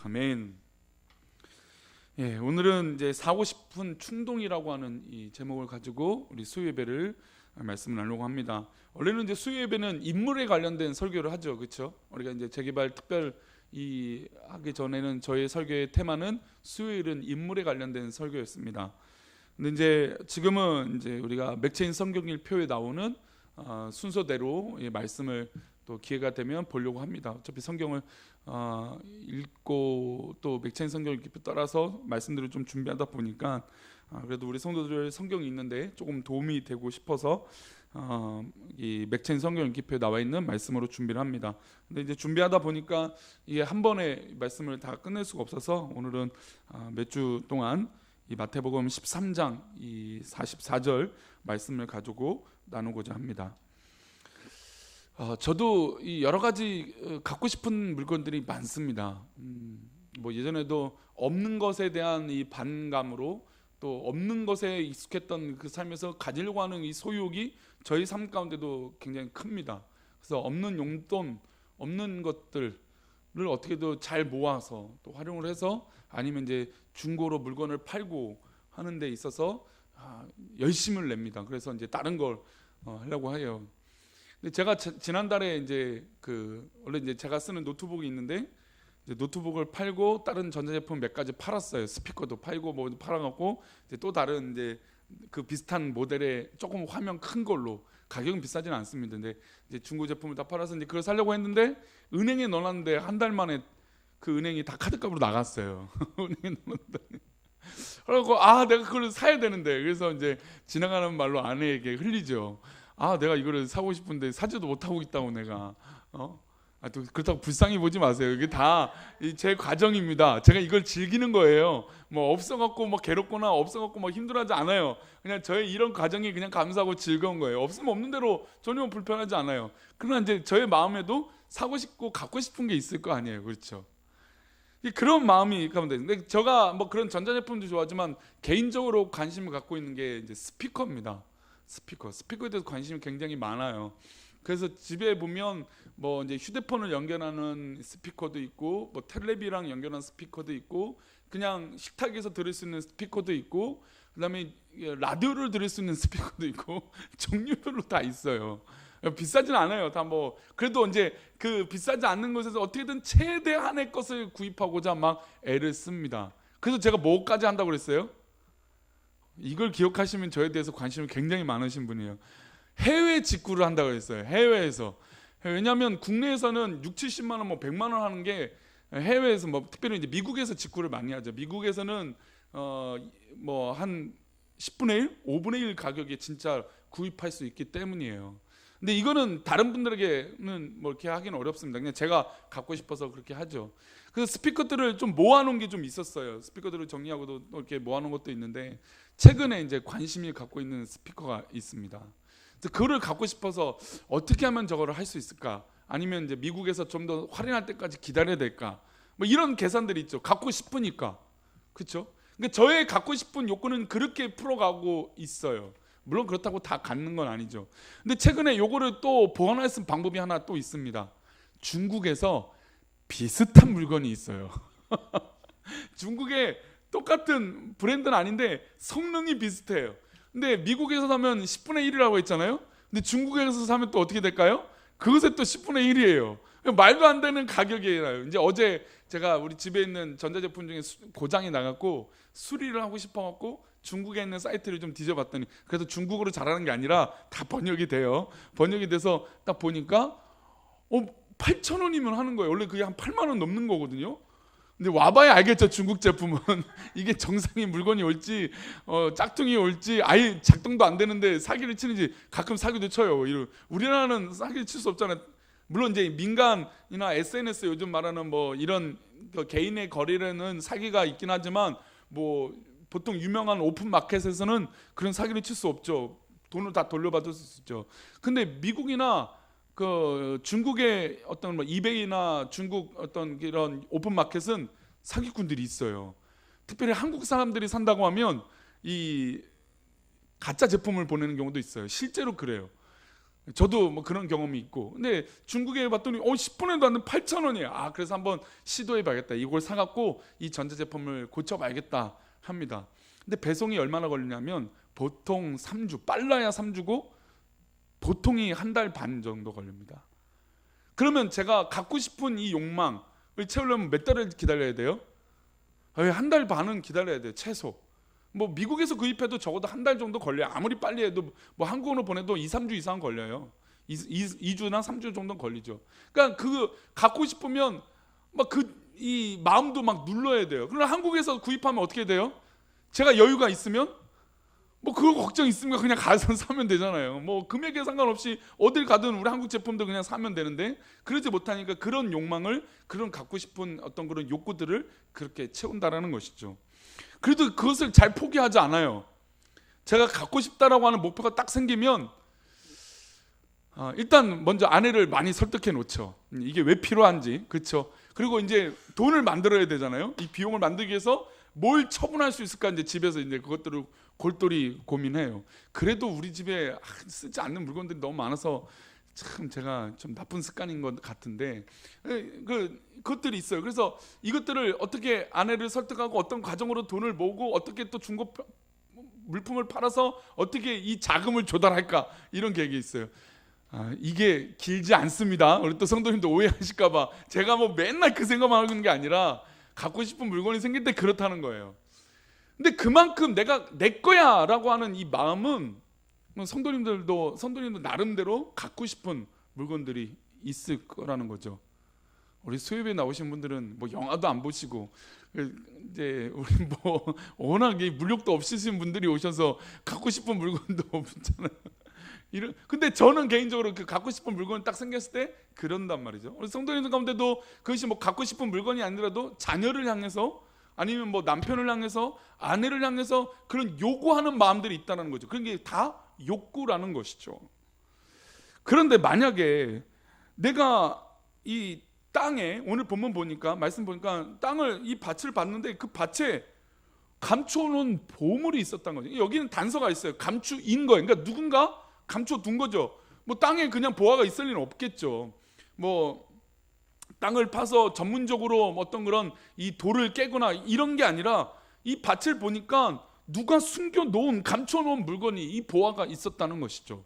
아멘. 예, 오늘은 이제 사고 싶은 충동이라고 하는 이 제목을 가지고 우리 수요 예배를 말씀을 나누려고 합니다. 원래는 이제 수요 예배는 인물에 관련된 설교를 하죠, 그렇죠? 우리가 이제 재개발 특별 하기 전에는 저희 설교의 테마는 수요일은 인물에 관련된 설교였습니다. 근데 이제 지금은 이제 우리가 맥체인 성경일표에 나오는 순서대로 이 말씀을 또 기회가 되면 보려고 합니다. 어차피 성경을 읽고 또 맥체인 성경을 따라서 말씀들을 좀 준비하다 보니까 그래도 우리 성도들 성경이 있는데 조금 도움이 되고 싶어서 이 맥체인 성경 읽기표에 나와 있는 말씀으로 준비를 합니다. 근데 이제 준비하다 보니까 이게 한 번에 말씀을 다 끝낼 수가 없어서 오늘은 몇 주 동안 이 마태복음 13장 이 44절 말씀을 가지고 나누고자 합니다. 저도 이 여러 가지 갖고 싶은 물건들이 많습니다. 뭐 예전에도 없는 것에 대한 이 반감으로 또 없는 것에 익숙했던 그 삶에서 가지려고 하는 이 소유욕이 저희 삶 가운데도 굉장히 큽니다. 그래서 없는 용돈, 없는 것들을 어떻게든 잘 모아서 또 활용을 해서 아니면 이제 중고로 물건을 팔고 하는 데 있어서 열심을 냅니다. 그래서 이제 다른 걸 하려고 해요. 근데 제가 지난달에 이제 원래 이제 제가 쓰는 노트북이 있는데 이제 노트북을 팔고 다른 전자제품 몇 가지 팔았어요. 스피커도 팔고 뭐 팔아갖고 이제 또 다른 이제 그 비슷한 모델의 조금 화면 큰 걸로 가격은 비싸지는 않습니다. 근데 이제 중고 제품을 다 팔아서 이제 그걸 사려고 했는데 은행에 넣어놨는데 한 달 만에 그 은행이 다 카드값으로 나갔어요. 은행에 넣어놨는데. 그래갖고 내가 그걸 사야 되는데 그래서 이제 지나가는 말로 아내에게 흘리죠. 내가 이거를 사고 싶은데 사지도 못하고 있다고 내가 또 그렇다고 불쌍히 보지 마세요. 이게 다 제 과정입니다. 제가 이걸 즐기는 거예요. 뭐 없어갖고 뭐 괴롭거나 없어갖고 뭐 힘들어하지 않아요. 그냥 저의 이런 과정이 그냥 감사하고 즐거운 거예요. 없으면 없는 대로 전혀 불편하지 않아요. 그러나 이제 저의 마음에도 사고 싶고 갖고 싶은 게 있을 거 아니에요, 그렇죠? 그런 마음이 가면 근데 제가 뭐 그런 전자제품도 좋아하지만 개인적으로 관심을 갖고 있는 게 이제 스피커입니다. 스피커에 대해서 관심이 굉장히 많아요. 그래서 집에 보면 뭐 이제 휴대폰을 연결하는 스피커도 있고 뭐 텔레비랑 연결한 스피커도 있고 그냥 식탁에서 들을 수 있는 스피커도 있고 그다음에 라디오를 들을 수 있는 스피커도 있고 종류별로 다 있어요. 비싸진 않아요. 다 뭐 그래도 이제 그 비싸지 않는 곳에서 어떻게든 최대한의 것을 구입하고자 막 애를 씁니다. 그래서 제가 뭐까지 한다고 그랬어요? 이걸 기억하시면 저에 대해서 관심이 굉장히 많으신 분이에요. 해외 직구를 한다고 했어요. 해외에서. 왜냐하면 국내에서는 6, 70만 원, 뭐 100만 원 하는 게 해외에서 뭐 특별히 이제 미국에서 직구를 많이 하죠. 미국에서는 뭐 한 10분의 1, 5분의 1 가격에 진짜 구입할 수 있기 때문이에요. 근데 이거는 다른 분들에게는 뭐 이렇게 하기는 어렵습니다. 그냥 제가 갖고 싶어서 그렇게 하죠. 그래서 스피커들을 좀 모아놓은 게 좀 있었어요. 스피커들을 정리하고도 이렇게 모아놓은 것도 있는데 최근에 이제 관심이 갖고 있는 스피커가 있습니다. 그래서 그거를 갖고 싶어서 어떻게 하면 저거를 할 수 있을까? 아니면 이제 미국에서 좀 더 할인할 때까지 기다려야 될까? 뭐 이런 계산들이 있죠. 갖고 싶으니까, 그렇죠? 그러니까 저의 갖고 싶은 욕구는 그렇게 풀어가고 있어요. 물론 그렇다고 다 갖는 건 아니죠. 근데 최근에 요거를 또 보완할 수 있는 방법이 하나 또 있습니다. 중국에서 비슷한 물건이 있어요. 중국에 똑같은 브랜드는 아닌데 성능이 비슷해요. 근데 미국에서 사면 10분의 1이라고 했잖아요. 근데 중국에서 사면 또 어떻게 될까요? 그것에 또 10분의 1이에요. 말도 안 되는 가격이에요. 이제 어제 제가 우리 집에 있는 전자제품 중에 고장이 나갖고 수리를 하고 싶어갖고 중국에 있는 사이트를 좀 뒤져봤더니 그래서 중국어로 잘하는 게 아니라 다 번역이 돼요. 번역이 돼서 딱 보니까 8,000원이면 하는 거예요. 원래 그게 한 8만 원 넘는 거거든요. 근데 와봐야 알겠죠. 중국 제품은 이게 정상인 물건이 올지 짝퉁이 올지 아예 작동도 안 되는데 사기를 치는지 가끔 사기도 쳐요. 우리나라는 사기를 칠 수 없잖아요. 물론 이제 민간이나 SNS 요즘 말하는 뭐 이런 개인의 거래는 사기가 있긴 하지만 뭐 보통 유명한 오픈 마켓에서는 그런 사기를 칠 수 없죠. 돈을 다 돌려받을 수 있죠. 근데 미국이나 그 중국의 어떤 뭐 이베이나 중국 어떤 이런 오픈 마켓은 사기꾼들이 있어요. 특별히 한국 사람들이 산다고 하면 이 가짜 제품을 보내는 경우도 있어요. 실제로 그래요. 저도 뭐 그런 경험이 있고. 근데 중국에 봤더니 10분에도 안 되는 8,000원이에요. 그래서 한번 시도해봐야겠다. 이걸 사갖고 이 전자제품을 고쳐봐야겠다 합니다. 근데 배송이 얼마나 걸리냐면 보통 3주, 빨라야 3주고 보통이 한 달 반 정도 걸립니다. 그러면 제가 갖고 싶은 이 욕망을 채우려면 몇 달을 기다려야 돼요? 한 달 반은 기다려야 돼요, 최소. 뭐 미국에서 구입해도 적어도 한 달 정도 걸려요. 아무리 빨리 해도 뭐 한국으로 보내도 2, 3주 이상 걸려요. 2주나 3주 정도 걸리죠. 그러니까 그 갖고 싶으면 막 이 마음도 막 눌러야 돼요. 그러나 한국에서 구입하면 어떻게 돼요? 제가 여유가 있으면 뭐 그거 걱정 있으면 그냥 가서 사면 되잖아요. 뭐 금액에 상관없이 어딜 가든 우리 한국 제품도 그냥 사면 되는데 그러지 못하니까 그런 욕망을, 그런 갖고 싶은 어떤 그런 욕구들을 그렇게 채운다라는 것이죠. 그래도 그것을 잘 포기하지 않아요. 제가 갖고 싶다라고 하는 목표가 딱 생기면 일단 먼저 아내를 많이 설득해 놓죠. 이게 왜 필요한지, 그렇죠? 그리고 이제 돈을 만들어야 되잖아요. 이 비용을 만들기 위해서 뭘 처분할 수 있을까 이제 집에서 이제 그것들을 골똘히 고민해요. 그래도 우리 집에 쓰지 않는 물건들이 너무 많아서 참 제가 좀 나쁜 습관인 것 같은데 그것들이 있어요. 그래서 이것들을 어떻게 아내를 설득하고 어떤 과정으로 돈을 모으고 어떻게 또 중고 물품을 팔아서 어떻게 이 자금을 조달할까, 이런 계획이 있어요. 이게 길지 않습니다. 우리 또 성도님도 오해하실까봐 제가 뭐 맨날 그 생각만 하는 게 아니라 갖고 싶은 물건이 생길 때 그렇다는 거예요. 근데 그만큼 내가 내 거야라고 하는 이 마음은 성도님도 나름대로 갖고 싶은 물건들이 있을 거라는 거죠. 우리 수요일에 나오신 분들은 뭐 영화도 안 보시고 이제 우리 뭐 워낙에 물욕도 없으신 분들이 오셔서 갖고 싶은 물건도 없잖아요. 근데 저는 개인적으로 그 갖고 싶은 물건이 딱 생겼을 때 그런단 말이죠. 우리 성도님들 가운데도 그것이 뭐 갖고 싶은 물건이 아니라도 자녀를 향해서 아니면 뭐 남편을 향해서 아내를 향해서 그런 요구하는 마음들이 있다는 거죠. 그런 게 다 욕구라는 것이죠. 그런데 만약에 내가 이 땅에, 오늘 본문 보니까 말씀 보니까 땅을, 이 밭을 봤는데 그 밭에 감춰놓은 보물이 있었다는 거죠. 여기는 단서가 있어요. 감추인 거예요. 그러니까 누군가 감춰둔 거죠. 뭐 땅에 그냥 보화가 있을 리는 없겠죠. 뭐 땅을 파서 전문적으로 어떤 그런 이 돌을 깨거나 이런 게 아니라 이 밭을 보니까 누가 숨겨놓은, 감춰놓은 물건이, 이 보화가 있었다는 것이죠.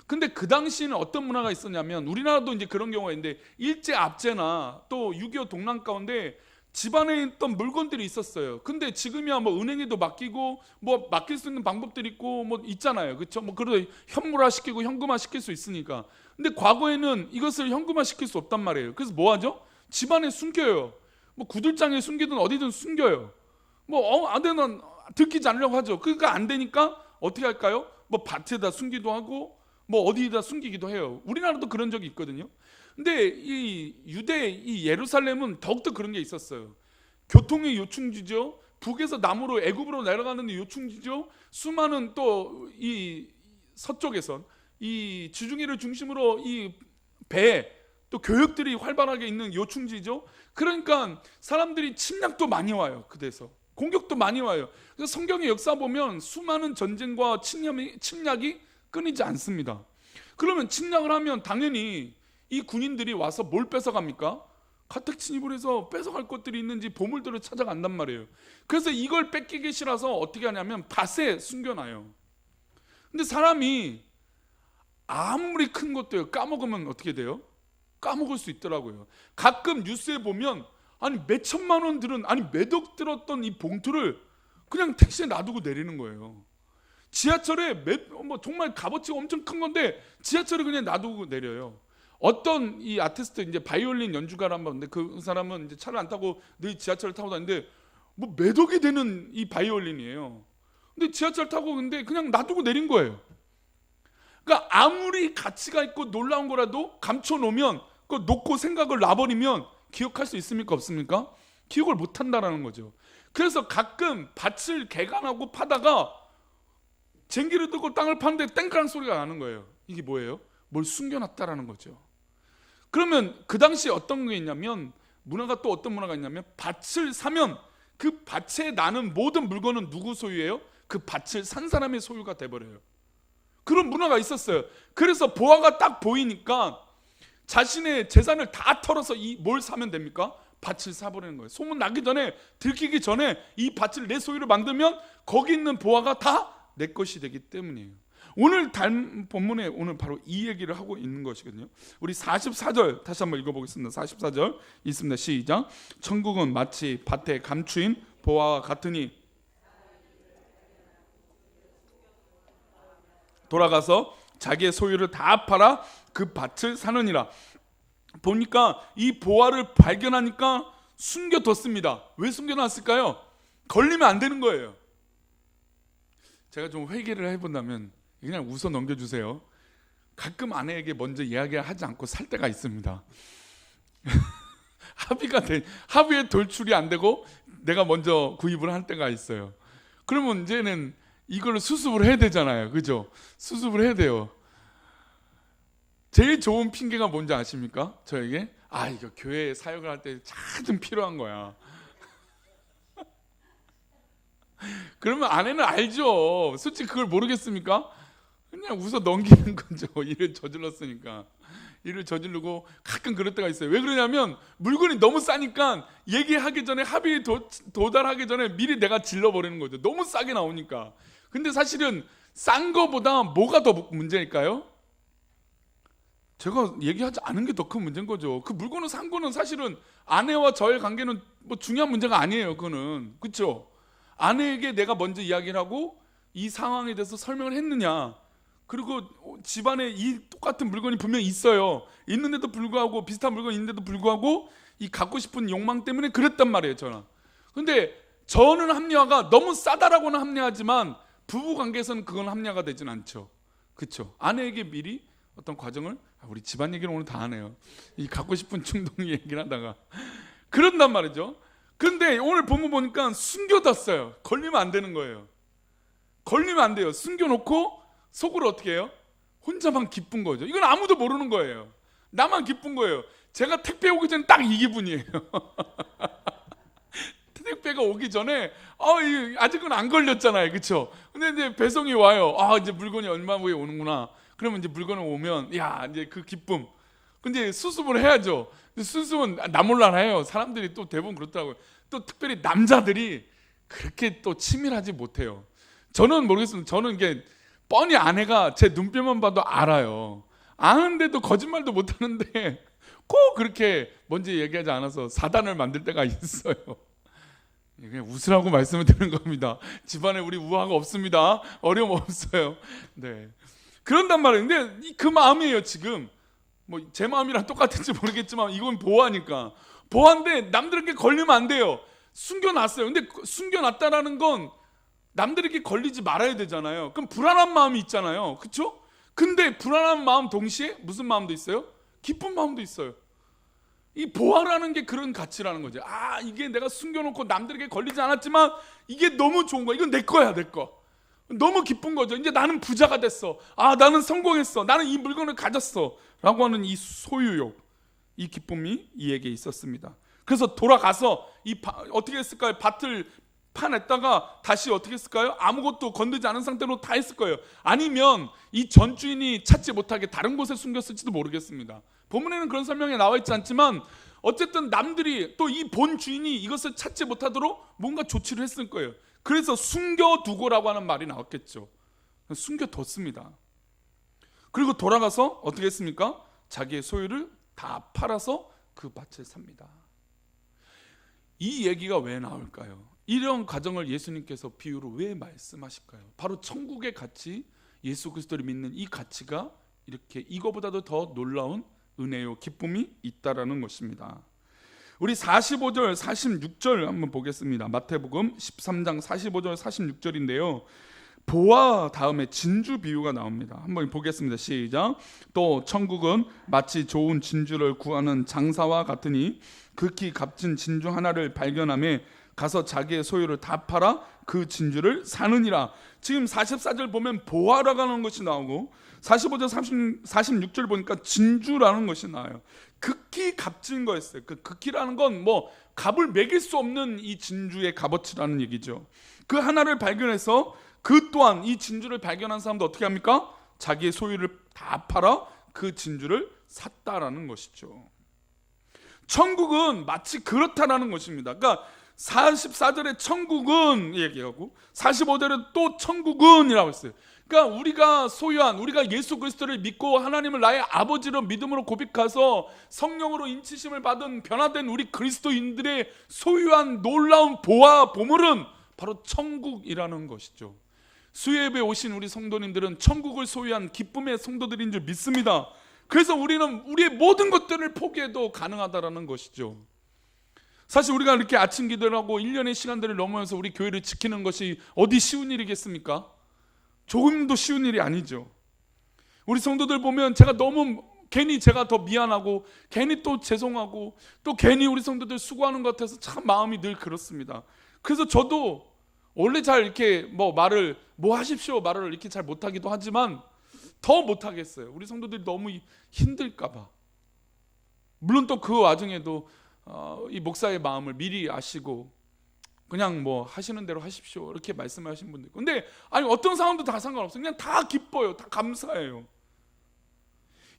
근데 그 당시에는 어떤 문화가 있었냐면, 우리나라도 이제 그런 경우가 있는데 일제 압제나 또 6.25 동란 가운데 집안에 있던 물건들이 있었어요. 근데 지금이야 뭐 은행에도 맡기고 뭐 맡길 수 있는 방법들이 있고 뭐 있잖아요. 그렇죠? 뭐 그래도 현물화 시키고 현금화 시킬 수 있으니까. 근데 과거에는 이것을 현금화 시킬 수 없단 말이에요. 그래서 뭐 하죠? 집안에 숨겨요. 뭐 구들장에 숨기든 어디든 숨겨요. 뭐 안 되면 들키지 않으려고 하죠. 그러니까 안 되니까 어떻게 할까요? 뭐 밭에다 숨기도 하고 뭐 어디에다 숨기기도 해요. 우리나라도 그런 적이 있거든요. 근데 이 유대, 이 예루살렘은 더욱더 그런 게 있었어요. 교통의 요충지죠. 북에서 남으로 애굽으로 내려가는 요충지죠. 수많은 또 이 서쪽에선 이 지중해를 중심으로 이 배, 또 교역들이 활발하게 있는 요충지죠. 그러니까 사람들이 침략도 많이 와요. 그래서 공격도 많이 와요. 그래서 성경의 역사 보면 수많은 전쟁과 침략이 끊이지 않습니다. 그러면 침략을 하면 당연히 이 군인들이 와서 뭘 뺏어갑니까? 가택 침입을 해서 뺏어갈 것들이 있는지 보물들을 찾아간단 말이에요. 그래서 이걸 뺏기기 싫어서 어떻게 하냐면 밭에 숨겨놔요. 근데 사람이 아무리 큰 것도요, 까먹으면 어떻게 돼요? 까먹을 수 있더라고요. 가끔 뉴스에 보면 아니 몇 천만 원 들은, 아니 몇 억 들었던 이 봉투를 그냥 택시에 놔두고 내리는 거예요. 지하철에 뭐 정말 값어치가 엄청 큰 건데 지하철에 그냥 놔두고 내려요. 어떤 이 아티스트, 이제 바이올린 연주가를 한번 봤는데 그 사람은 이제 차를 안 타고 늘 지하철을 타고 다니는데 뭐 몇 억이 되는 이 바이올린이에요. 근데 지하철 타고 근데 그냥 놔두고 내린 거예요. 그러니까 아무리 가치가 있고 놀라운 거라도 감춰 놓으면, 그거 놓고 생각을 놔버리면 기억할 수 있습니까? 없습니까? 기억을 못 한다라는 거죠. 그래서 가끔 밭을 개간하고 파다가 쟁기를 들고 땅을 파는데 땡깡 소리가 나는 거예요. 이게 뭐예요? 뭘 숨겨놨다라는 거죠. 그러면 그 당시에 어떤 게 있냐면, 문화가 또 어떤 문화가 있냐면, 밭을 사면 그 밭에 나는 모든 물건은 누구 소유예요? 그 밭을 산 사람의 소유가 돼버려요. 그런 문화가 있었어요. 그래서 보화가 딱 보이니까 자신의 재산을 다 털어서 뭘 사면 됩니까? 밭을 사버리는 거예요. 소문 나기 전에, 들키기 전에 이 밭을 내 소유로 만들면 거기 있는 보화가 다 내 것이 되기 때문이에요. 오늘 본문에 오늘 바로 이 얘기를 하고 있는 것이거든요. 우리 44절 다시 한번 읽어보겠습니다. 44절 있습니다. 시작. 천국은 마치 밭에 감추인 보화와 같으니 돌아가서 자기의 소유를 다 팔아 그 밭을 사느니라. 보니까 이 보화를 발견하니까 숨겨뒀습니다. 왜 숨겨놨을까요? 걸리면 안 되는 거예요. 제가 좀 회개를 해본다면 그냥 웃어 넘겨주세요. 가끔 아내에게 먼저 이야기를 하지 않고 살 때가 있습니다. 합의에 돌출이 안 되고 내가 먼저 구입을 할 때가 있어요. 그러면 이제는 이걸 수습을 해야 되잖아요. 그죠? 수습을 해야 돼요. 제일 좋은 핑계가 뭔지 아십니까? 저에게 이거 교회 사역을 할 때 참 필요한 거야. 그러면 아내는 알죠. 솔직히 그걸 모르겠습니까? 그냥 웃어 넘기는 거죠. 일을 저질렀으니까. 일을 저지르고 가끔 그럴 때가 있어요. 왜 그러냐면 물건이 너무 싸니까 얘기하기 전에 합의에 도달하기 전에 미리 내가 질러버리는 거죠. 너무 싸게 나오니까. 근데 사실은 싼 거보다 뭐가 더 문제일까요? 제가 얘기하지 않은 게 더 큰 문제인 거죠. 그 물건을 산 거는 사실은 아내와 저의 관계는 뭐 중요한 문제가 아니에요. 그거는. 그렇죠? 아내에게 내가 먼저 이야기를 하고 이 상황에 대해서 설명을 했느냐, 그리고 집안에 이 똑같은 물건이 분명히 있어요. 있는데도 불구하고, 비슷한 물건이 있는데도 불구하고 이 갖고 싶은 욕망 때문에 그랬단 말이에요. 저는. 근데 저는 합리화가 너무 싸다라고는 합리화하지만 부부 관계에서는 그건 합리화가 되진 않죠. 그렇죠? 아내에게 미리 어떤 과정을, 우리 집안 얘기를 오늘 다 하네요. 이 갖고 싶은 충동 얘기를 하다가 그런단 말이죠. 근데 오늘 본문 보니까 숨겨뒀어요. 걸리면 안 되는 거예요. 걸리면 안 돼요. 숨겨놓고 속으로 어떻게 해요? 혼자만 기쁜 거죠. 이건 아무도 모르는 거예요. 나만 기쁜 거예요. 제가 택배 오기 전에 딱 이 기분이에요. 택배가 오기 전에 아직은 안 걸렸잖아요. 그렇죠? 근데 이제 배송이 와요. 이제 물건이 얼마 후에 오는구나. 그러면 이제 물건이 오면 이제 그 기쁨. 근데 수습을 해야죠. 수습은 나 몰라 해요. 사람들이 또 대부분 그렇더라고요. 또 특별히 남자들이 그렇게 또 치밀하지 못해요. 저는 모르겠습니다. 저는 이게 뻔히 아내가 제 눈빛만 봐도 알아요. 아는데도 거짓말도 못하는데 꼭 그렇게 먼저 얘기하지 않아서 사단을 만들 때가 있어요. 그냥 웃으라고 말씀을 드리는 겁니다. 집안에 우리 우화가 없습니다. 어려움 없어요. 네. 그런단 말이에요. 근데 그 마음이에요. 지금 뭐 제 마음이랑 똑같은지 모르겠지만 이건 보아니까. 보아인데 남들에게 걸리면 안 돼요. 숨겨놨어요. 근데 숨겨놨다라는 건 남들에게 걸리지 말아야 되잖아요. 그럼 불안한 마음이 있잖아요. 그렇죠? 근데 불안한 마음 동시에 무슨 마음도 있어요? 기쁜 마음도 있어요. 이 보아라는 게 그런 가치라는 거죠. 이게 내가 숨겨놓고 남들에게 걸리지 않았지만 이게 너무 좋은 거야. 이건 내 거야, 내 거. 너무 기쁜 거죠. 이제 나는 부자가 됐어. 나는 성공했어. 나는 이 물건을 가졌어. 라고 하는 이 소유욕, 이 기쁨이 이에게 있었습니다. 그래서 돌아가서 어떻게 했을까요? 밭을 파냈다가 다시 어떻게 했을까요? 아무것도 건드지 않은 상태로 다 했을 거예요. 아니면 이 전 주인이 찾지 못하게 다른 곳에 숨겼을지도 모르겠습니다. 본문에는 그런 설명이 나와 있지 않지만 어쨌든 남들이 또 이 본 주인이 이것을 찾지 못하도록 뭔가 조치를 했을 거예요. 그래서 숨겨두고라고 하는 말이 나왔겠죠. 숨겨뒀습니다. 그리고 돌아가서 어떻게 했습니까? 자기의 소유를 다 팔아서 그 밭을 삽니다. 이 얘기가 왜 나올까요? 이런 과정을 예수님께서 비유로 왜 말씀하실까요? 바로 천국의 가치, 예수 그리스도를 믿는 이 가치가 이렇게 이거보다도 더 놀라운 은혜요, 기쁨이 있다라는 것입니다. 우리 45절, 46절 한번 보겠습니다. 마태복음 13장 45절, 46절인데요. 보화 다음에 진주 비유가 나옵니다. 한번 보겠습니다. 시작. 또 천국은 마치 좋은 진주를 구하는 장사와 같으니 극히 값진 진주 하나를 발견하며 가서 자기의 소유를 다 팔아 그 진주를 사느니라. 지금 44절 보면 보화라고 하는 것이 나오고 45절 46절 보니까 진주라는 것이 나와요. 극히 값진 거였어요. 그 극히라는 건 뭐 값을 매길 수 없는 이 진주의 값어치라는 얘기죠. 그 하나를 발견해서 그 또한 이 진주를 발견한 사람도 어떻게 합니까? 자기의 소유를 다 팔아 그 진주를 샀다라는 것이죠. 천국은 마치 그렇다라는 것입니다. 그러니까 44절에 천국은 얘기하고 45절에 또 천국은 이라고 했어요. 그러니까 우리가 소유한, 우리가 예수 그리스도를 믿고 하나님을 나의 아버지로 믿음으로 고백해서 성령으로 인치심을 받은 변화된 우리 그리스도인들의 소유한 놀라운 보화 보물은 바로 천국이라는 것이죠. 수요예배에 오신 우리 성도님들은 천국을 소유한 기쁨의 성도들인 줄 믿습니다. 그래서 우리는 우리의 모든 것들을 포기해도 가능하다라는 것이죠. 사실 우리가 이렇게 아침 기도를 하고 1년의 시간들을 넘으면서 우리 교회를 지키는 것이 어디 쉬운 일이겠습니까? 조금도 쉬운 일이 아니죠. 우리 성도들 보면 제가 너무 괜히 제가 더 미안하고 괜히 또 죄송하고 또 괜히 우리 성도들 수고하는 것 같아서 참 마음이 늘 그렇습니다. 그래서 저도 원래 잘 이렇게 말을 하십시오 말을 이렇게 잘 못하기도 하지만 더 못하겠어요. 우리 성도들이 너무 힘들까 봐. 물론 또 그 와중에도 이 목사의 마음을 미리 아시고 그냥 하시는 대로 하십시오 이렇게 말씀하신 분들 있고, 근데 어떤 상황도 다 상관없어요. 그냥 다 기뻐요. 다 감사해요.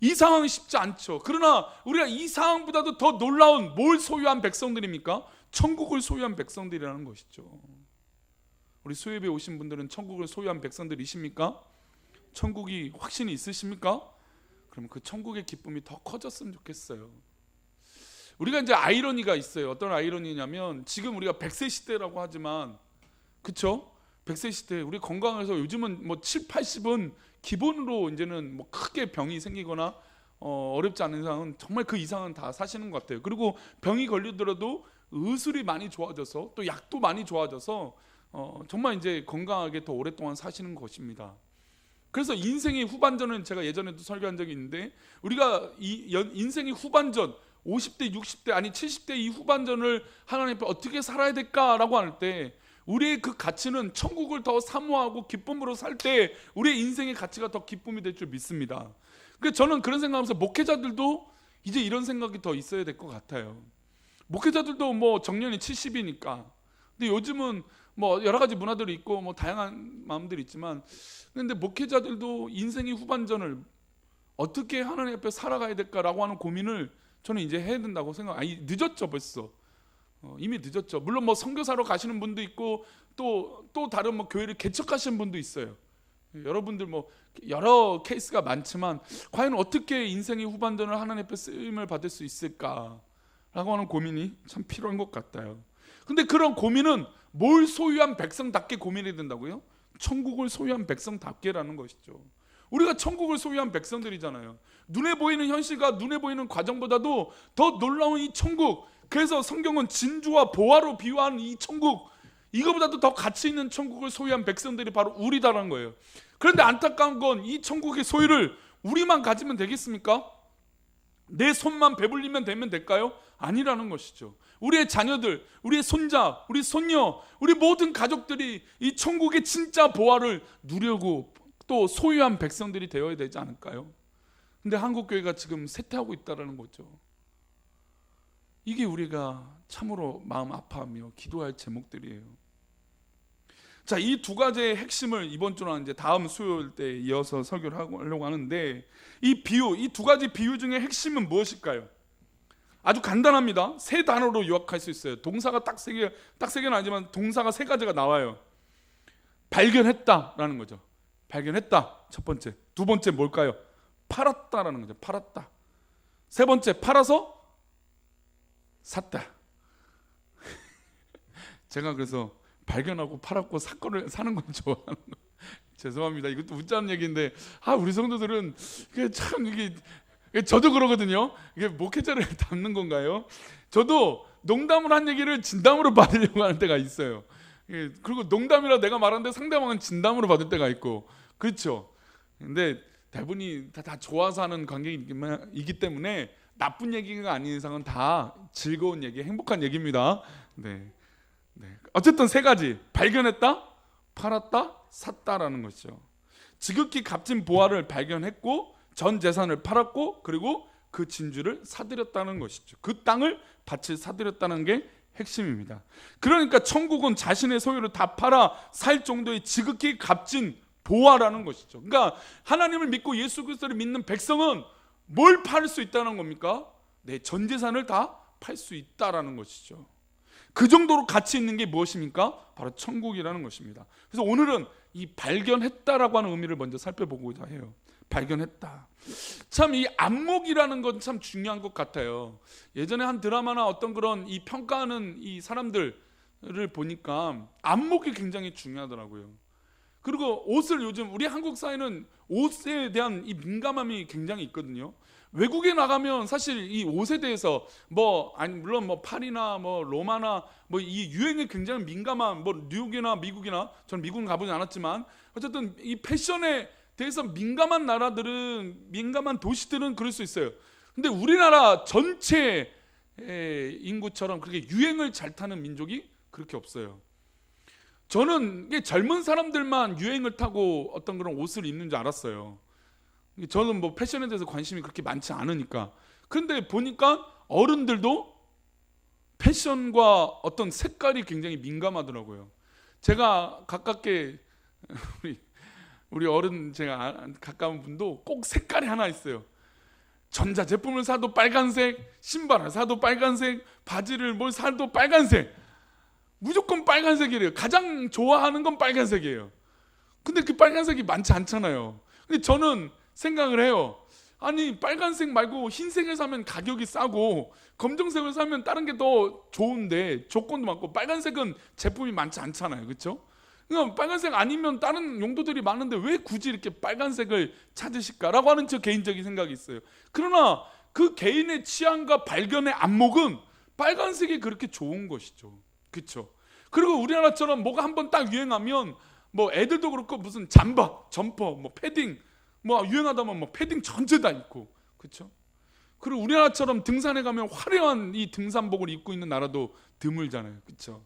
이 상황이 쉽지 않죠. 그러나 우리가 이 상황보다도 더 놀라운 뭘 소유한 백성들입니까? 천국을 소유한 백성들이라는 것이죠. 우리 수요예배에 오신 분들은 천국을 소유한 백성들이십니까? 천국이 확신이 있으십니까? 그러면 그 천국의 기쁨이 더 커졌으면 좋겠어요. 우리가 이제 아이러니가 있어요. 어떤 아이러니냐면 지금 우리가 100세 시대라고 하지만, 그쵸? 100세 시대 우리 건강해서 요즘은 7, 80은 기본으로 이제는 크게 병이 생기거나 어렵지 않은 이상은 정말 그 이상은 다 사시는 것 같아요. 그리고 병이 걸리더라도 의술이 많이 좋아져서 또 약도 많이 좋아져서 정말 이제 건강하게 더 오랫동안 사시는 것입니다. 그래서 인생의 후반전은 제가 예전에도 설교한 적이 있는데, 우리가 인생의 후반전 50대, 60대, 아니 70대 이 후반전을 하나님 앞에 어떻게 살아야 될까라고 할 때 우리의 그 가치는 천국을 더 사모하고 기쁨으로 살 때 우리의 인생의 가치가 더 기쁨이 될 줄 믿습니다. 그래서 저는 그런 생각하면서 목회자들도 이제 이런 생각이 더 있어야 될 것 같아요. 목회자들도 정년이 70이니까. 근데 요즘은 여러 가지 문화들이 있고 다양한 마음들이 있지만, 근데 목회자들도 인생의 후반전을 어떻게 하나님 앞에 살아가야 될까라고 하는 고민을 저는 이제 해야 된다고 생각해요. 늦었죠 벌써. 이미 늦었죠. 물론 선교사로 가시는 분도 있고 또 다른 교회를 개척하시는 분도 있어요. 여러분들 여러 케이스가 많지만 과연 어떻게 인생의 후반전을 하나님 앞에 쓰임을 받을 수 있을까라고 하는 고민이 참 필요한 것 같아요. 근데 그런 고민은 뭘 소유한 백성답게 고민해야 된다고요? 천국을 소유한 백성답게라는 것이죠. 우리가 천국을 소유한 백성들이잖아요. 눈에 보이는 현실과 눈에 보이는 과정보다도 더 놀라운 이 천국, 그래서 성경은 진주와 보화로 비유한 이 천국, 이거보다도 더 가치 있는 천국을 소유한 백성들이 바로 우리다라는 거예요. 그런데 안타까운 건 이 천국의 소유를 우리만 가지면 되겠습니까? 내 손만 배불리면 되면 될까요? 아니라는 것이죠. 우리의 자녀들, 우리의 손자, 우리 손녀, 우리 모든 가족들이 이 천국의 진짜 보화를 누리고 또 소유한 백성들이 되어야 되지 않을까요? 근데 한국교회가 지금 쇠퇴하고 있다는 거죠. 이게 우리가 참으로 마음 아파하며 기도할 제목들이에요. 자, 이 두 가지의 핵심을 이번 주나 이제 다음 수요일 때 이어서 설교를 하려고 하는데, 이 비유, 이 두 가지 비유 중에 핵심은 무엇일까요? 아주 간단합니다. 세 단어로 요약할 수 있어요. 동사가 딱 세 개는 아니지만 동사가 세 가지가 나와요. 발견했다라는 거죠. 발견했다, 첫 번째. 두 번째 뭘까요? 팔았다라는 거죠. 팔았다. 세 번째, 팔아서 샀다. 제가 그래서 발견하고 팔았고 사건을 사는 건 좋아하는 거. 죄송합니다. 이것도 웃자는 얘기인데, 우리 성도들은 참 이게 저도 그러거든요. 이게 목회자를 담는 건가요? 저도 농담을 한 얘기를 진담으로 받으려고 하는 때가 있어요. 그리고 농담이라 내가 말하는데 상대방은 진담으로 받을 때가 있고, 그렇죠. 근데 대부분이 다 좋아서 하는 관계이기 때문에 나쁜 얘기가 아닌 이상은 다 즐거운 얘기, 행복한 얘기입니다. 네. 어쨌든 세 가지: 발견했다, 팔았다, 샀다라는 것이죠. 지극히 값진 보화를 발견했고 전 재산을 팔았고 그리고 그 진주를 사들였다는 것이죠. 그 땅을 밭을 사들였다는 게 핵심입니다. 그러니까 천국은 자신의 소유를 다 팔아 살 정도의 지극히 값진 보아라는 것이죠. 그러니까 하나님을 믿고 예수 그리스도를 믿는 백성은 뭘 팔 수 있다는 겁니까? 내 전 재산을 다 팔 수 있다라는 것이죠. 그 정도로 가치 있는 게 무엇입니까? 바로 천국이라는 것입니다. 그래서 오늘은 이 발견했다라고 하는 의미를 먼저 살펴보고자 해요. 발견했다. 참 이 안목이라는 건 참 중요한 것 같아요. 예전에 한 드라마나 어떤 그런 이 평가하는 이 사람들을 보니까 안목이 굉장히 중요하더라고요. 그리고 옷을 요즘 우리 한국 사회는 옷에 대한 이 민감함이 굉장히 있거든요. 외국에 나가면 사실 이 옷에 대해서 물론 파리나 로마나 이 유행에 굉장히 민감한 뉴욕이나 미국이나 저는 미국은 가보지 않았지만 어쨌든 이 패션에 대해서 민감한 나라들은 민감한 도시들은 그럴 수 있어요. 근데 우리나라 전체 인구처럼 그렇게 유행을 잘 타는 민족이 그렇게 없어요. 저는 이게 젊은 사람들만 유행을 타고 어떤 그런 옷을 입는 줄 알았어요. 저는 패션에 대해서 관심이 그렇게 많지 않으니까. 그런데 보니까 어른들도 패션과 어떤 색깔이 굉장히 민감하더라고요. 제가 가깝게 우리 어른 제가 가까운 분도 꼭 색깔이 하나 있어요. 전자제품을 사도 빨간색, 신발을 사도 빨간색, 바지를 사도 빨간색. 무조건 빨간색이래요. 가장 좋아하는 건 빨간색이에요. 근데 그 빨간색이 많지 않잖아요. 근데 저는 생각을 해요. 아니 빨간색 말고 흰색을 사면 가격이 싸고 검정색을 사면 다른 게 더 좋은데 조건도 많고 빨간색은 제품이 많지 않잖아요. 그렇죠? 그러니까 빨간색 아니면 다른 용도들이 많은데 왜 굳이 이렇게 빨간색을 찾으실까라고 하는 저 개인적인 생각이 있어요. 그러나 그 개인의 취향과 발견의 안목은 빨간색이 그렇게 좋은 것이죠. 그렇죠? 그리고 우리나라처럼 뭐가 한번 딱 유행하면 애들도 그렇고 무슨 잠바, 점퍼, 패딩 유행하다면 패딩 전체 다 입고, 그렇죠? 그리고 우리나라처럼 등산에 가면 화려한 이 등산복을 입고 있는 나라도 드물잖아요, 그렇죠?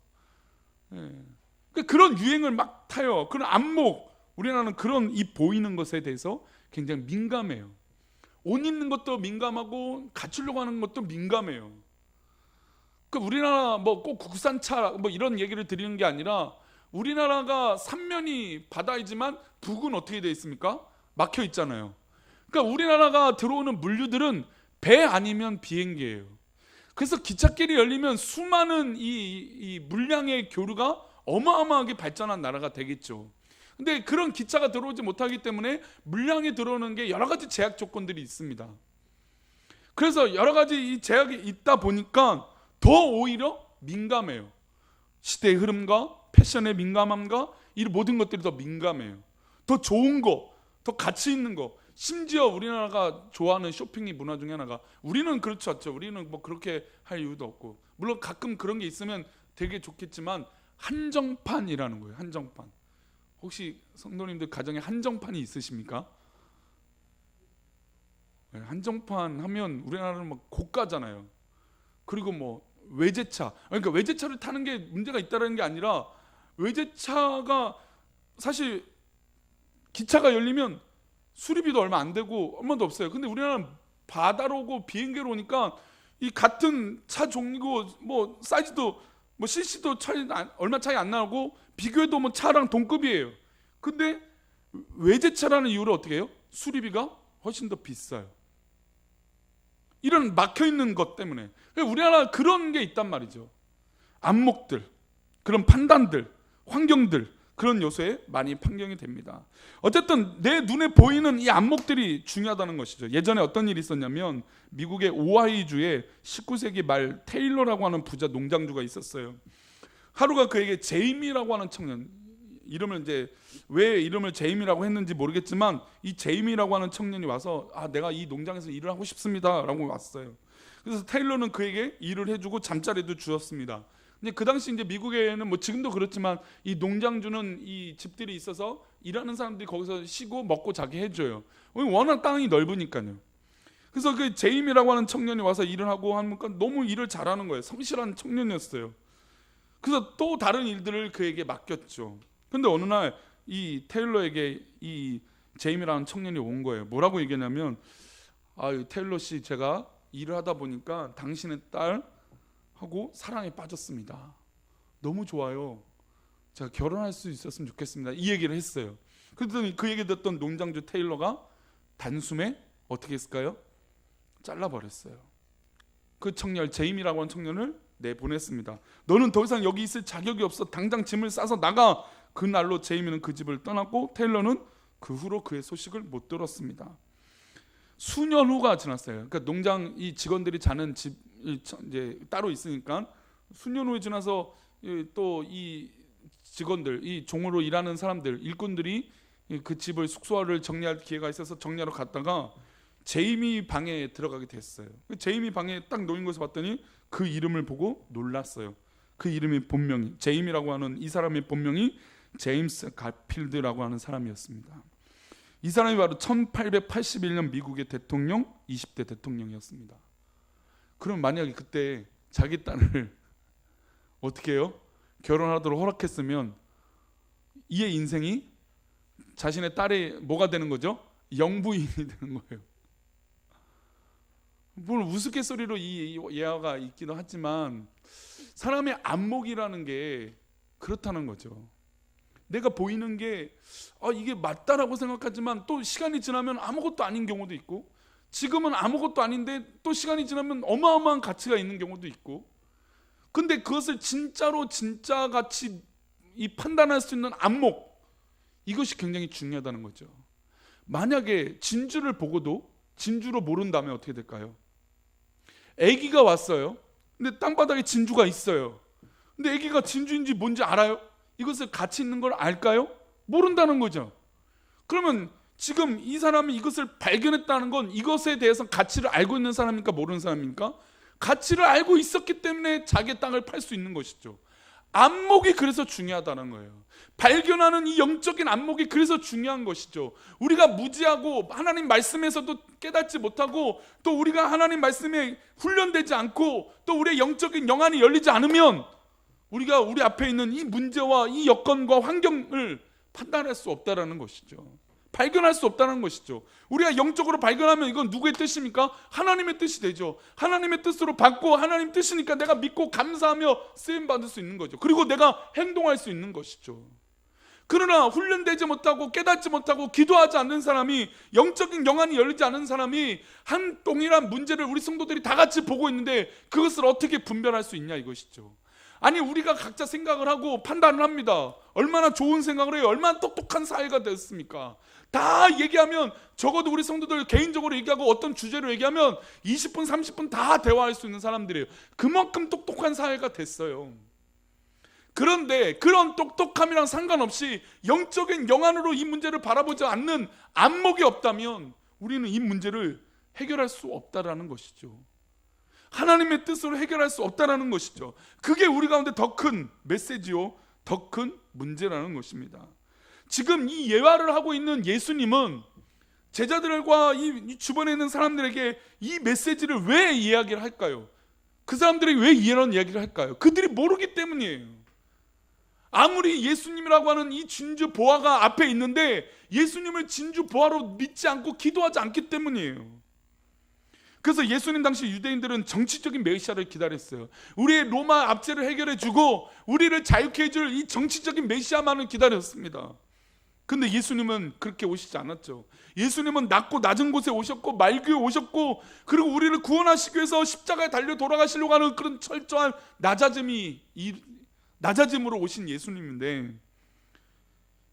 예. 그런 유행을 막 타요. 그런 안목, 우리나라는 그런 이 보이는 것에 대해서 굉장히 민감해요. 옷 입는 것도 민감하고 갖추려고 하는 것도 민감해요. 우리나라 꼭 국산차 이런 얘기를 드리는 게 아니라 우리나라가 삼면이 바다이지만 북은 어떻게 되어 있습니까? 막혀 있잖아요. 그러니까 우리나라가 들어오는 물류들은 배 아니면 비행기예요. 그래서 기찻길이 열리면 수많은 이 물량의 교류가 어마어마하게 발전한 나라가 되겠죠. 근데 그런 기차가 들어오지 못하기 때문에 물량이 들어오는 게 여러 가지 제약 조건들이 있습니다. 그래서 여러 가지 이 제약이 있다 보니까 더 오히려 민감해요. 시대의 흐름과 패션의 민감함과 이 모든 것들이 더 민감해요. 더 좋은 거, 더 가치 있는 거. 심지어 우리나라가 좋아하는 쇼핑의 문화 중에 하나가, 우리는 그렇지 않죠. 우리는 그렇게 할 이유도 없고, 물론 가끔 그런 게 있으면 되게 좋겠지만 한정판이라는 거예요. 한정판. 혹시 성도님들 가정에 한정판이 있으십니까? 네, 한정판 하면 우리나라는 고가잖아요. 그리고 외제차, 그러니까 외제차를 타는 게 문제가 있다는 게 아니라 외제차가 사실 기차가 열리면 수리비도 얼마 안 되고 얼마도 없어요. 근데 우리나라는 바다로 오고 비행기로 오니까 이 같은 차 종류고 사이즈도 CC도 얼마 차이 안 나고 비교해도 차랑 동급이에요. 근데 외제차라는 이유로 어떻게 해요? 수리비가 훨씬 더 비싸요. 이런 막혀있는 것 때문에. 우리나라 그런 게 있단 말이죠. 안목들, 그런 판단들, 환경들, 그런 요소에 많이 판경이 됩니다. 어쨌든 내 눈에 보이는 이 안목들이 중요하다는 것이죠. 예전에 어떤 일이 있었냐면 미국의 오하이주에 19세기 말 테일러라고 하는 부자 농장주가 있었어요. 하루가 그에게 제이미라고 하는 청년, 이름을 왜 이름을 제이미라고 했는지 모르겠지만 이 제이미라고 하는 청년이 와서 내가 이 농장에서 일을 하고 싶습니다라고 왔어요. 그래서 테일러는 그에게 일을 해주고 잠자리도 주었습니다. 근데 그 당시 미국에는 지금도 그렇지만 이 농장주는 이 집들이 있어서 일하는 사람들이 거기서 쉬고 먹고 자게 해줘요. 워낙 땅이 넓으니까요. 그래서 그 제이미라고 하는 청년이 와서 일을 하고 하니까 너무 일을 잘하는 거예요. 성실한 청년이었어요. 그래서 또 다른 일들을 그에게 맡겼죠. 근데 어느 날 이 테일러에게 이 제이미라는 청년이 온 거예요. 뭐라고 얘기했냐면, 테일러 씨, 제가 일을 하다 보니까 당신의 딸하고 사랑에 빠졌습니다. 너무 좋아요. 제가 결혼할 수 있었으면 좋겠습니다. 이 얘기를 했어요. 그랬더니 그 얘기 듣던 농장주 테일러가 단숨에 어떻게 했을까요? 잘라버렸어요. 그 청년 제임이라고 하는 청년을 내보냈습니다. 너는 더 이상 여기 있을 자격이 없어. 당장 짐을 싸서 나가. 그날로 제이미는 그 집을 떠났고 테일러는 그 후로 그의 소식을 못 들었습니다. 수년 후가 지났어요. 그러니까 농장 이 직원들이 자는 집 이제 따로 있으니까 수년 후에 지나서 또 이 직원들, 이 종으로 일하는 사람들, 일꾼들이 그 집을 숙소를 정리할 기회가 있어서 정리하러 갔다가 제이미 방에 들어가게 됐어요. 제이미 방에 딱 놓인 것을 봤더니 그 이름을 보고 놀랐어요. 그 이름이 본명이 제이미라고 하는 이 사람의 본명이 제임스 가필드라고 하는 사람이었습니다. 이 사람이 바로 1881년 미국의 대통령 20대 대통령이었습니다. 그럼 만약에 그때 자기 딸을 어떻게 해요? 결혼하도록 허락했으면 이의 인생이 자신의 딸의 뭐가 되는 거죠? 영부인이 되는 거예요. 물론 우스갯소리로 이 예화가 있기도 하지만 사람의 안목이라는 게 그렇다는 거죠. 내가 보이는 게 이게 맞다라고 생각하지만 또 시간이 지나면 아무것도 아닌 경우도 있고, 지금은 아무것도 아닌데 또 시간이 지나면 어마어마한 가치가 있는 경우도 있고, 근데 그것을 진짜로 진짜같이 이 판단할 수 있는 안목, 이것이 굉장히 중요하다는 거죠. 만약에 진주를 보고도 진주로 모른다면 어떻게 될까요? 아기가 왔어요. 근데 땅바닥에 진주가 있어요. 근데 아기가 진주인지 뭔지 알아요? 이것을 가치 있는 걸 알까요? 모른다는 거죠. 그러면 지금 이 사람이 이것을 발견했다는 건 이것에 대해서 가치를 알고 있는 사람입니까? 모르는 사람입니까? 가치를 알고 있었기 때문에 자기의 땅을 팔 수 있는 것이죠. 안목이 그래서 중요하다는 거예요. 발견하는 이 영적인 안목이 그래서 중요한 것이죠. 우리가 무지하고 하나님 말씀에서도 깨닫지 못하고 또 우리가 하나님 말씀에 훈련되지 않고 또 우리의 영적인 영안이 열리지 않으면 우리가 우리 앞에 있는 이 문제와 이 여건과 환경을 판단할 수 없다라는 것이죠. 발견할 수 없다는 것이죠. 우리가 영적으로 발견하면 이건 누구의 뜻입니까? 하나님의 뜻이 되죠. 하나님의 뜻으로 받고 하나님 뜻이니까 내가 믿고 감사하며 쓰임 받을 수 있는 거죠. 그리고 내가 행동할 수 있는 것이죠. 그러나 훈련되지 못하고 깨닫지 못하고 기도하지 않는 사람이, 영적인 영안이 열리지 않은 사람이 한 동일한 문제를 우리 성도들이 다 같이 보고 있는데 그것을 어떻게 분별할 수 있냐 이것이죠. 아니 우리가 각자 생각을 하고 판단을 합니다. 얼마나 좋은 생각을 해요. 얼마나 똑똑한 사회가 됐습니까? 다 얘기하면, 적어도 우리 성도들 개인적으로 얘기하고 어떤 주제로 얘기하면 20분 30분 다 대화할 수 있는 사람들이에요. 그만큼 똑똑한 사회가 됐어요. 그런데 그런 똑똑함이랑 상관없이 영적인 영안으로 이 문제를 바라보지 않는 안목이 없다면 우리는 이 문제를 해결할 수 없다라는 것이죠. 하나님의 뜻으로 해결할 수 없다라는 것이죠. 그게 우리 가운데 더 큰 메시지요, 더 큰 문제라는 것입니다. 지금 이 예화를 하고 있는 예수님은 제자들과 이 주변에 있는 사람들에게 이 메시지를 왜 이야기를 할까요? 그 사람들이 왜 이런 이야기를 할까요? 그들이 모르기 때문이에요. 아무리 예수님이라고 하는 이 진주 보화가 앞에 있는데 예수님을 진주 보화로 믿지 않고 기도하지 않기 때문이에요. 그래서 예수님 당시 유대인들은 정치적인 메시아를 기다렸어요. 우리의 로마 압제를 해결해주고 우리를 자유케 해줄 이 정치적인 메시아만을 기다렸습니다. 근데 예수님은 그렇게 오시지 않았죠. 예수님은 낮고 낮은 곳에 오셨고 말교에 오셨고, 그리고 우리를 구원하시기 위해서 십자가에 달려 돌아가시려고 하는 그런 철저한 낮아짐으로 오신 예수님인데,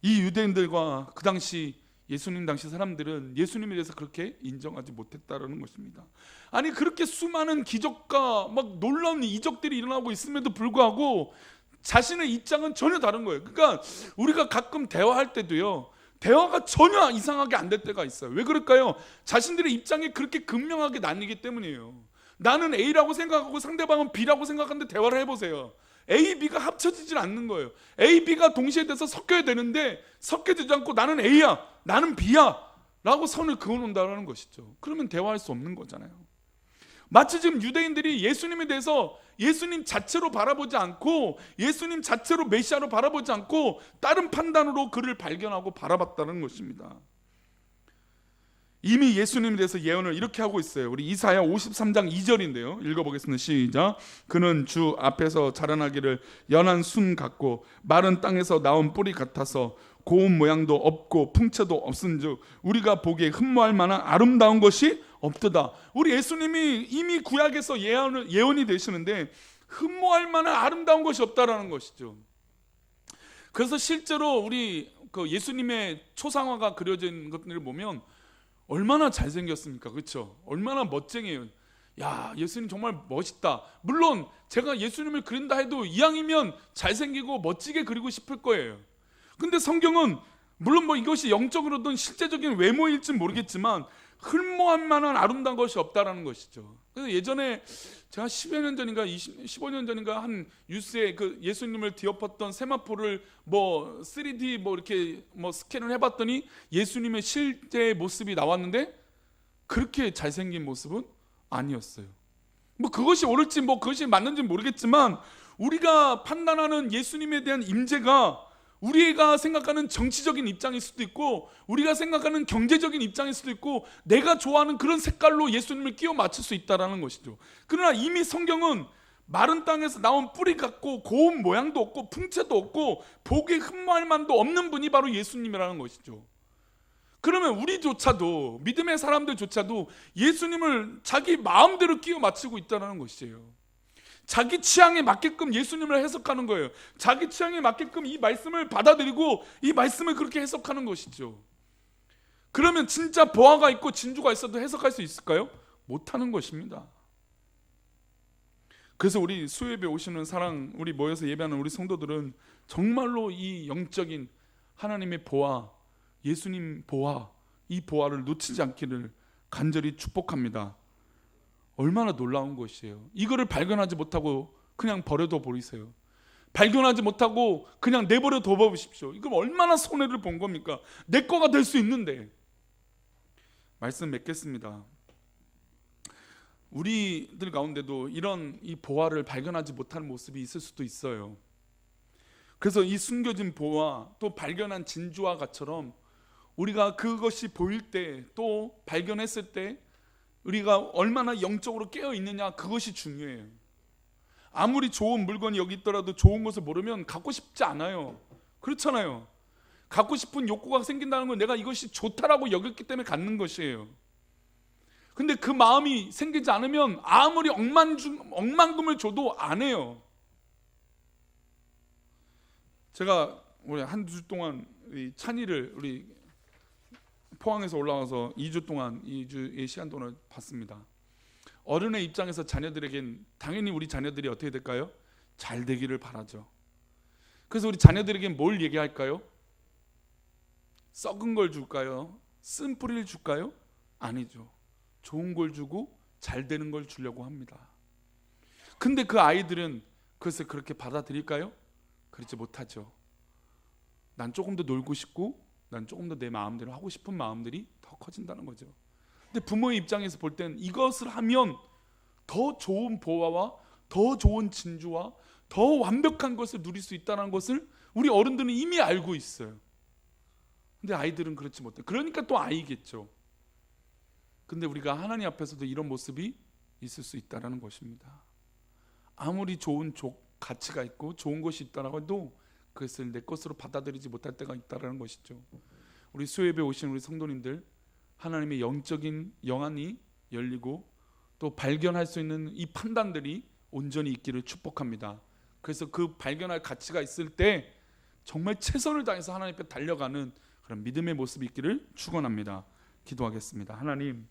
이 유대인들과 그 당시 예수님 당시 사람들은 예수님에 대해서 그렇게 인정하지 못했다라는 것입니다. 아니 그렇게 수많은 기적과 막 놀라운 이적들이 일어나고 있음에도 불구하고 자신의 입장은 전혀 다른 거예요. 그러니까 우리가 가끔 대화할 때도요, 대화가 전혀 이상하게 안 될 때가 있어요. 왜 그럴까요? 자신들의 입장이 그렇게 극명하게 나뉘기 때문이에요. 나는 A라고 생각하고 상대방은 B라고 생각하는데 대화를 해보세요. A, B가 합쳐지질 않는 거예요. A, B가 동시에 돼서 섞여야 되는데 섞여지지 않고 나는 A야, 나는 B야 라고 선을 그어놓는다는 것이죠. 그러면 대화할 수 없는 거잖아요. 마치 지금 유대인들이 예수님에 대해서 예수님 자체로 바라보지 않고, 예수님 자체로 메시아로 바라보지 않고 다른 판단으로 그를 발견하고 바라봤다는 것입니다. 이미 예수님에 대해서 예언을 이렇게 하고 있어요. 우리 이사야 53장 2절인데요. 읽어보겠습니다. 시작. 그는 주 앞에서 자라나기를 연한 순 같고 마른 땅에서 나온 뿌리 같아서 고운 모양도 없고 풍채도 없은즉 우리가 보기에 흠모할 만한 아름다운 것이 없도다. 우리 예수님이 이미 구약에서 예언이 되시는데 흠모할 만한 아름다운 것이 없다라는 것이죠. 그래서 실제로 우리 그 예수님의 초상화가 그려진 것들을 보면 얼마나 잘생겼습니까? 그렇죠? 얼마나 멋쟁이에요. 야, 예수님 정말 멋있다. 물론 제가 예수님을 그린다 해도 이왕이면 잘생기고 멋지게 그리고 싶을 거예요. 근데 성경은 물론 뭐 이것이 영적으로든 실제적인 외모일진 모르겠지만 흠모할 만한 아름다운 것이 없다라는 것이죠. 그래서 예전에 제가 10여 년 전인가 15년 전인가 한 뉴스에 그 예수님을 뒤엎었던 세마포를 뭐 3D 뭐 이렇게 뭐 스캔을 해봤더니 예수님의 실제 모습이 나왔는데 그렇게 잘생긴 모습은 아니었어요. 뭐 그것이 옳을지 뭐 그것이 맞는지 모르겠지만 우리가 판단하는 예수님에 대한 임재가 우리가 생각하는 정치적인 입장일 수도 있고 우리가 생각하는 경제적인 입장일 수도 있고 내가 좋아하는 그런 색깔로 예수님을 끼워 맞출 수 있다는 것이죠. 그러나 이미 성경은 마른 땅에서 나온 뿌리 같고 고운 모양도 없고 풍채도 없고 보기에 흠모할 만도 없는 분이 바로 예수님이라는 것이죠. 그러면 우리조차도 믿음의 사람들조차도 예수님을 자기 마음대로 끼워 맞추고 있다는 것이에요. 자기 취향에 맞게끔 예수님을 해석하는 거예요. 자기 취향에 맞게끔 이 말씀을 받아들이고 이 말씀을 그렇게 해석하는 것이죠. 그러면 진짜 보화가 있고 진주가 있어도 해석할 수 있을까요? 못하는 것입니다. 그래서 우리 수요예배 오시는 사랑, 우리 모여서 예배하는 우리 성도들은 정말로 이 영적인 하나님의 보화, 예수님 보화, 이 보화를 놓치지 않기를 간절히 축복합니다. 얼마나 놀라운 것이에요. 이거를 발견하지 못하고 그냥 버려둬 버리세요. 발견하지 못하고 그냥 내버려 둬 보십시오. 이거 얼마나 손해를 본 겁니까? 내 거가 될 수 있는데. 말씀 맺겠습니다. 우리들 가운데도 이런 이 보화를 발견하지 못하는 모습이 있을 수도 있어요. 그래서 이 숨겨진 보화 또 발견한 진주와 같처럼 우리가 그것이 보일 때 또 발견했을 때 우리가 얼마나 영적으로 깨어 있느냐, 그것이 중요해요. 아무리 좋은 물건이 여기 있더라도 좋은 것을 모르면 갖고 싶지 않아요. 그렇잖아요. 갖고 싶은 욕구가 생긴다는 건 내가 이것이 좋다라고 여겼기 때문에 갖는 것이에요. 근데 그 마음이 생기지 않으면 아무리 억만금을 줘도 안 해요. 제가 우리 한 주 동안 이 찬이를 우리 포항에서 올라와서 2주 동안 2주의 시간 동안 봤습니다. 어른의 입장에서 자녀들에겐 당연히 우리 자녀들이 어떻게 될까요? 잘 되기를 바라죠. 그래서 우리 자녀들에겐 뭘 얘기할까요? 썩은 걸 줄까요? 쓴 뿌리를 줄까요? 아니죠. 좋은 걸 주고 잘 되는 걸 주려고 합니다. 근데 그 아이들은 그것을 그렇게 받아들일까요? 그렇지 못하죠. 난 조금 더 놀고 싶고 난 조금 더 내 마음대로 하고 싶은 마음들이 더 커진다는 거죠. 근데 부모의 입장에서 볼 땐 이것을 하면 더 좋은 보화와 더 좋은 진주와 더 완벽한 것을 누릴 수 있다는 것을 우리 어른들은 이미 알고 있어요. 근데 아이들은 그렇지 못해. 그러니까 또 아이겠죠. 근데 우리가 하나님 앞에서도 이런 모습이 있을 수 있다는 것입니다. 아무리 좋은 가치가 있고 좋은 것이 있다라고 해도 그것을 내 것으로 받아들이지 못할 때가 있다는 것이죠. 우리 수요예배 오신 우리 성도님들, 하나님의 영적인 영안이 열리고 또 발견할 수 있는 이 판단들이 온전히 있기를 축복합니다. 그래서 그 발견할 가치가 있을 때 정말 최선을 다해서 하나님 앞에 달려가는 그런 믿음의 모습이 있기를 축원합니다. 기도하겠습니다. 하나님,